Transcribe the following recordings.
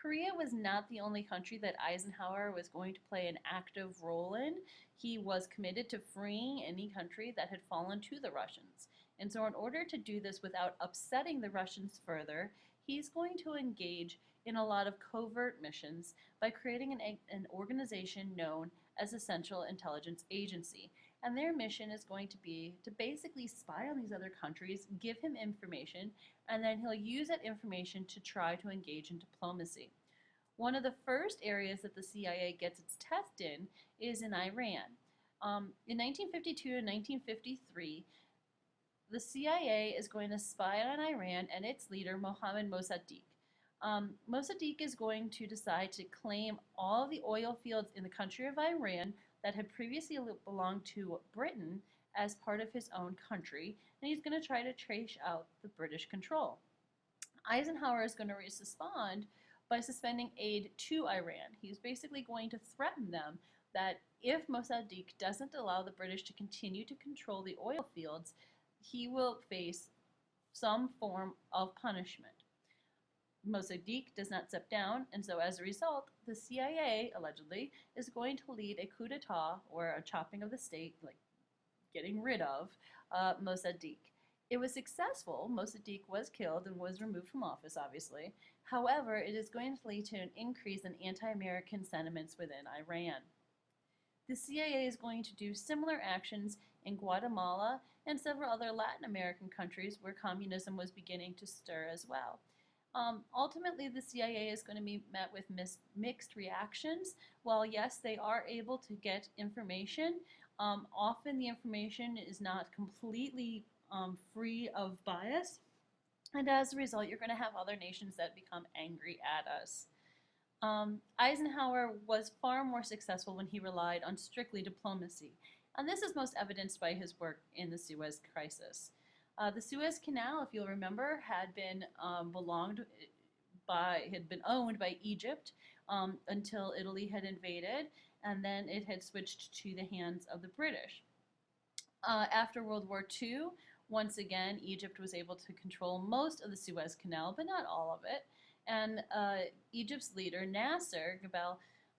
Korea was not the only country that Eisenhower was going to play an active role in. He was committed to freeing any country that had fallen to the Russians. And so, in order to do this without upsetting the Russians further, he's going to engage in a lot of covert missions by creating an organization known as a Central Intelligence Agency. And their mission is going to be to basically spy on these other countries, give him information, and then he'll use that information to try to engage in diplomacy. One of the first areas that the CIA gets its test in is in Iran. In 1952 and 1953, the CIA is going to spy on Iran and its leader, Mohammad Mossadegh. Mossadegh is going to decide to claim all the oil fields in the country of Iran that had previously belonged to Britain as part of his own country, and he's going to try to trace out the British control. Eisenhower is going to respond by suspending aid to Iran. He's basically going to threaten them that if Mossadegh doesn't allow the British to continue to control the oil fields, he will face some form of punishment. Mossadegh does not step down, and so as a result, the CIA, allegedly, is going to lead a coup d'etat, or a chopping of the state, like getting rid of Mossadegh. It was successful. Mossadegh was killed and was removed from office, obviously. However, it is going to lead to an increase in anti-American sentiments within Iran. The CIA is going to do similar actions in Guatemala and several other Latin American countries where communism was beginning to stir as well. Ultimately, the CIA is going to be met with mixed reactions. While yes, they are able to get information, often the information is not completely free of bias, and as a result, you're going to have other nations that become angry at us. Eisenhower was far more successful when he relied on strictly diplomacy, and this is most evidenced by his work in the Suez Crisis. The Suez Canal, if you'll remember, had been owned by Egypt until Italy had invaded, and then it had switched to the hands of the British. After World War II, once again, Egypt was able to control most of the Suez Canal, but not all of it. And Egypt's leader,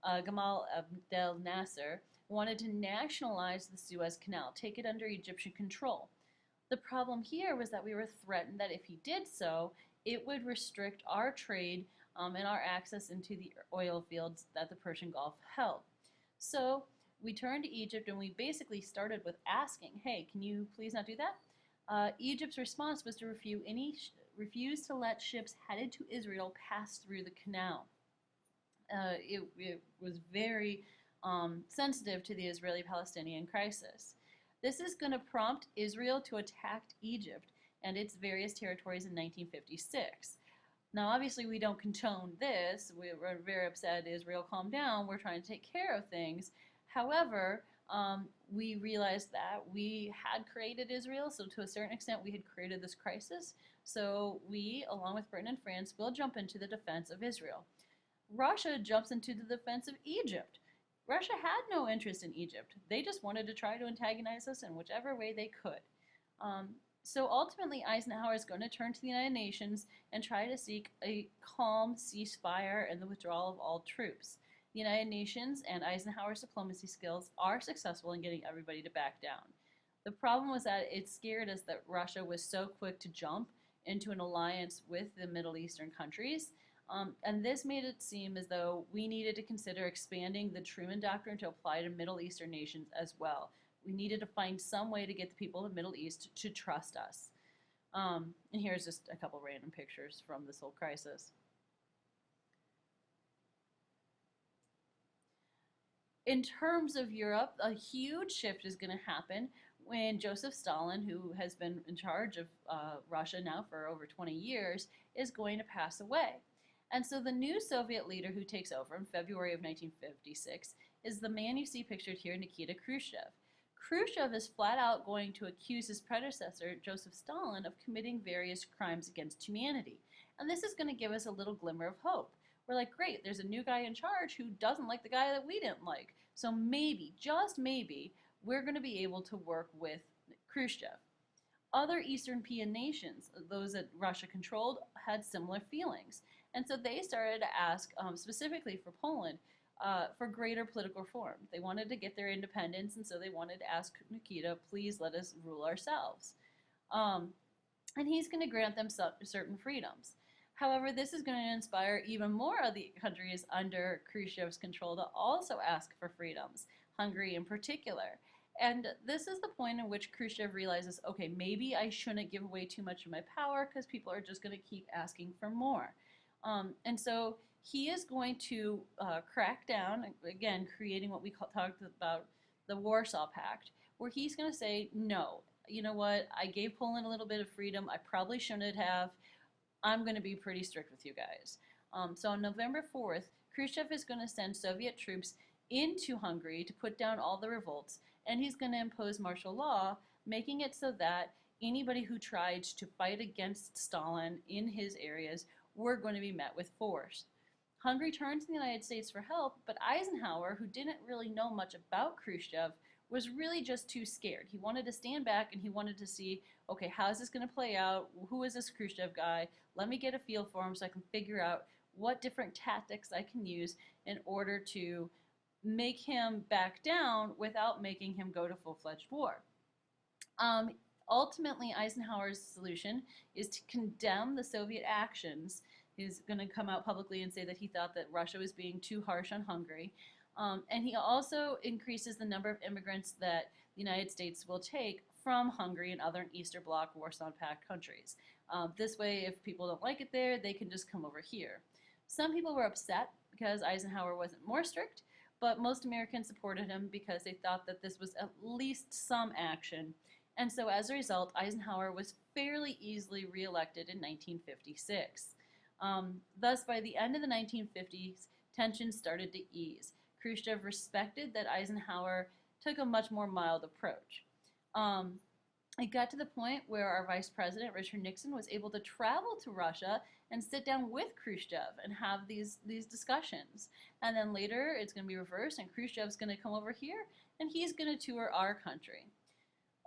Gamal Abdel Nasser, wanted to nationalize the Suez Canal, take it under Egyptian control. The problem here was that we were threatened that if he did so, it would restrict our trade and our access into the oil fields that the Persian Gulf held. So we turned to Egypt and we basically started with asking, hey, can you please not do that? Egypt's response was to refuse to let ships headed to Israel pass through the canal. It was very sensitive to the Israeli-Palestinian crisis. This is going to prompt Israel to attack Egypt and its various territories in 1956. Now, obviously, we don't condone this. We're very upset. Israel, calm down. We're trying to take care of things. However, we realized that we had created Israel, so to a certain extent, we had created this crisis. So we, along with Britain and France, will jump into the defense of Israel. Russia jumps into the defense of Egypt. Russia had no interest in Egypt. They just wanted to try to antagonize us in whichever way they could. So ultimately, Eisenhower is going to turn to the United Nations and try to seek a calm ceasefire and the withdrawal of all troops. The United Nations and Eisenhower's diplomacy skills are successful in getting everybody to back down. The problem was that it scared us that Russia was so quick to jump into an alliance with the Middle Eastern countries. And this made it seem as though we needed to consider expanding the Truman Doctrine to apply to Middle Eastern nations as well. We needed to find some way to get the people of the Middle East to trust us. And here's just a couple random pictures from this whole crisis. In terms of Europe, a huge shift is going to happen when Joseph Stalin, who has been in charge of Russia now for over 20 years, is going to pass away. And so the new Soviet leader who takes over in February of 1956 is the man you see pictured here, Nikita Khrushchev. Khrushchev is flat out going to accuse his predecessor, Joseph Stalin, of committing various crimes against humanity. And this is going to give us a little glimmer of hope. We're like, great, there's a new guy in charge who doesn't like the guy that we didn't like. So maybe, just maybe, we're going to be able to work with Khrushchev. Other Eastern European nations, those that Russia controlled, had similar feelings. And so they started to ask, specifically for Poland, for greater political reform. They wanted to get their independence, and so they wanted to ask Nikita, please let us rule ourselves. Um, and he's going to grant them certain freedoms. However, this is going to inspire even more of the countries under Khrushchev's control to also ask for freedoms, Hungary in particular. And this is the point in which Khrushchev realizes, okay, maybe I shouldn't give away too much of my power because people are just going to keep asking for more. And so he is going to crack down, again, creating what we talked about, the Warsaw Pact, where he's going to say, no, you know what, I gave Poland a little bit of freedom, I probably shouldn't have, I'm going to be pretty strict with you guys. So on November 4th, Khrushchev is going to send Soviet troops into Hungary to put down all the revolts, and he's going to impose martial law, making it so that anybody who tried to fight against Stalin in his areas were going to be met with force. Hungary turned to the United States for help, but Eisenhower, who didn't really know much about Khrushchev, was really just too scared. He wanted to stand back and he wanted to see, okay, how is this going to play out? Who is this Khrushchev guy? Let me get a feel for him so I can figure out what different tactics I can use in order to make him back down without making him go to full-fledged war. Ultimately, Eisenhower's solution is to condemn the Soviet actions. He's going to come out publicly and say that he thought that Russia was being too harsh on Hungary. And he also increases the number of immigrants that the United States will take from Hungary and other Eastern Bloc, Warsaw Pact countries. This way, if people don't like it there, they can just come over here. Some people were upset because Eisenhower wasn't more strict, but most Americans supported him because they thought that this was at least some action. And so as a result, Eisenhower was fairly easily reelected in 1956. Thus, by the end of the 1950s, tensions started to ease. Khrushchev respected that Eisenhower took a much more mild approach. It got to the point where our Vice President, Richard Nixon, was able to travel to Russia and sit down with Khrushchev and have these discussions. And then later, it's going to be reversed, and Khrushchev's going to come over here, and he's going to tour our country.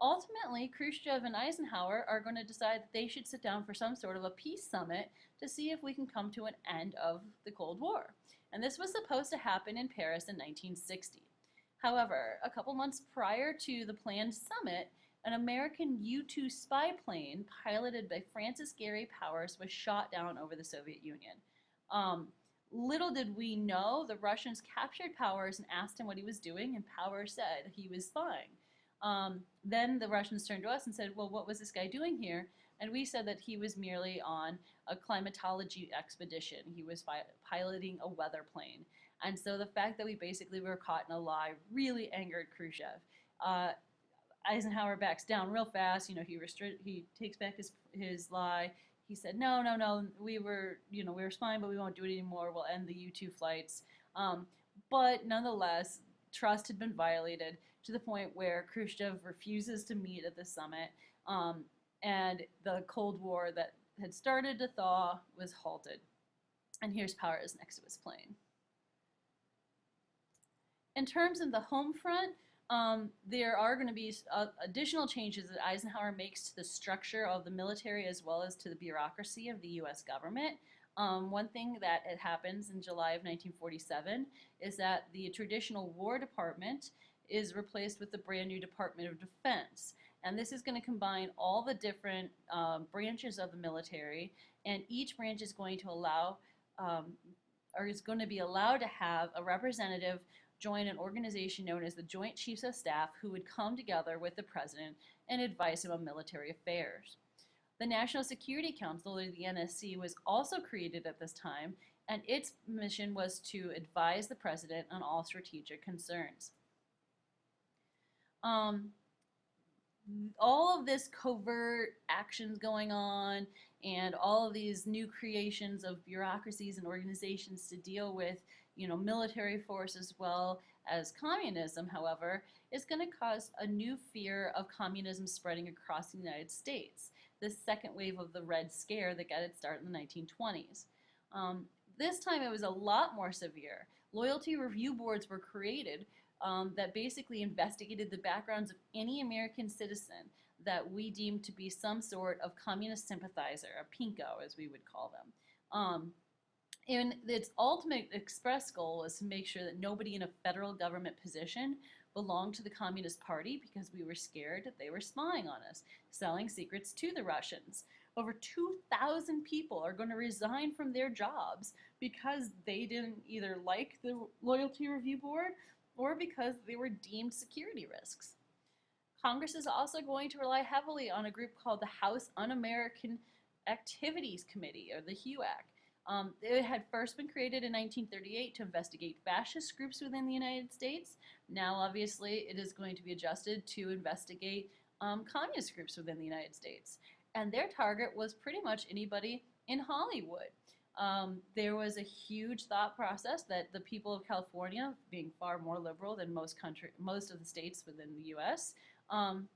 Ultimately, Khrushchev and Eisenhower are going to decide that they should sit down for some sort of a peace summit to see if we can come to an end of the Cold War. And this was supposed to happen in Paris in 1960. However, a couple months prior to the planned summit, an American U-2 spy plane piloted by Francis Gary Powers was shot down over the Soviet Union. Little did we know, the Russians captured Powers and asked him what he was doing, and Powers said he was spying. Then the Russians turned to us and said, well, what was this guy doing here? And we said that he was merely on a climatology expedition. He was piloting a weather plane. And so the fact that we basically were caught in a lie really angered Khrushchev. Eisenhower backs down real fast. You know, he takes back his lie. He said, no, we were spying, but we won't do it anymore. We'll end the U-2 flights. But nonetheless, trust had been violated to the point where Khrushchev refuses to meet at the summit, and the Cold War that had started to thaw was halted. And here's Powers next to his plane. In terms of the home front, there are going to be additional changes that Eisenhower makes to the structure of the military as well as to the bureaucracy of the U.S. government. One thing that happens in July of 1947 is that the traditional War Department is replaced with the brand new Department of Defense. And this is going to combine all the different branches of the military, and each branch is going to allow, or is going to be allowed to have a representative join an organization known as the Joint Chiefs of Staff, who would come together with the president and advise him on military affairs. The National Security Council, or the NSC, was also created at this time, and its mission was to advise the president on all strategic concerns. All of this covert actions going on and all of these new creations of bureaucracies and organizations to deal with, military force as well as communism, however, is going to cause a new fear of communism spreading across the United States. The second wave of the Red Scare that got its start in the 1920s. This time it was a lot more severe. Loyalty review boards were created that basically investigated the backgrounds of any American citizen that we deemed to be some sort of communist sympathizer, a pinko as we would call them. And its ultimate express goal was to make sure that nobody in a federal government position belonged to the Communist Party because we were scared that they were spying on us, selling secrets to the Russians. Over 2,000 people are going to resign from their jobs because they didn't either like the Loyalty Review Board or because they were deemed security risks. Congress is also going to rely heavily on a group called the House Un-American Activities Committee, or the HUAC. It had first been created in 1938 to investigate fascist groups within the United States. Now, obviously, it is going to be adjusted to investigate communist groups within the United States. And their target was pretty much anybody in Hollywood. There was a huge thought process that the people of California, being far more liberal than most of the states within the U.S., um,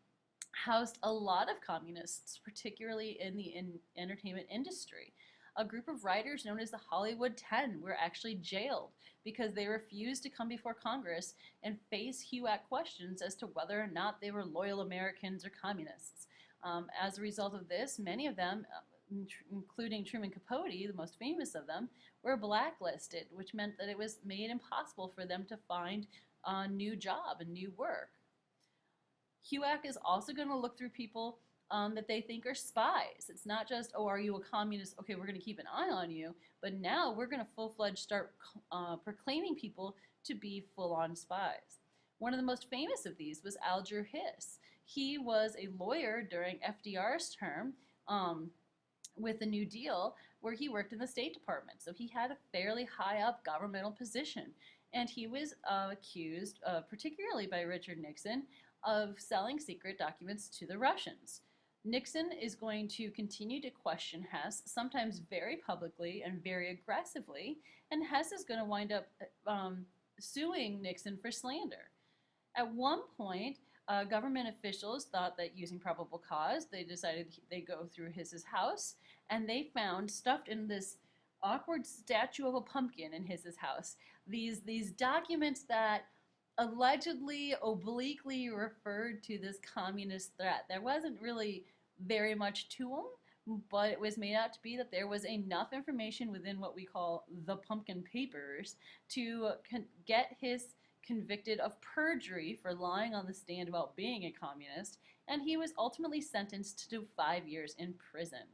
housed a lot of communists, particularly in the entertainment industry. A group of writers known as the Hollywood 10 were actually jailed because they refused to come before Congress and face HUAC questions as to whether or not they were loyal Americans or communists. As a result of this, many of them, including Truman Capote, the most famous of them, were blacklisted, which meant that it was made impossible for them to find a new job and new work. HUAC is also going to look through people that they think are spies. It's not just, oh, are you a communist? Okay, we're going to keep an eye on you. But now we're going to full-fledged start proclaiming people to be full-on spies. One of the most famous of these was Alger Hiss. He was a lawyer during FDR's term with the New Deal, where he worked in the State Department. So he had a fairly high up governmental position. And he was accused, particularly by Richard Nixon, of selling secret documents to the Russians. Nixon is going to continue to question Hess, sometimes very publicly and very aggressively, and Hess is going to wind up suing Nixon for slander. At one point, government officials thought that using probable cause, they decided they'd go through his house, and they found, stuffed in this awkward statue of a pumpkin in his house, these documents that allegedly obliquely referred to this communist threat. There wasn't really very much to them, but it was made out to be that there was enough information within what we call the pumpkin papers to get his convicted of perjury for lying on the stand about being a communist, and he was ultimately sentenced to 5 years in prison.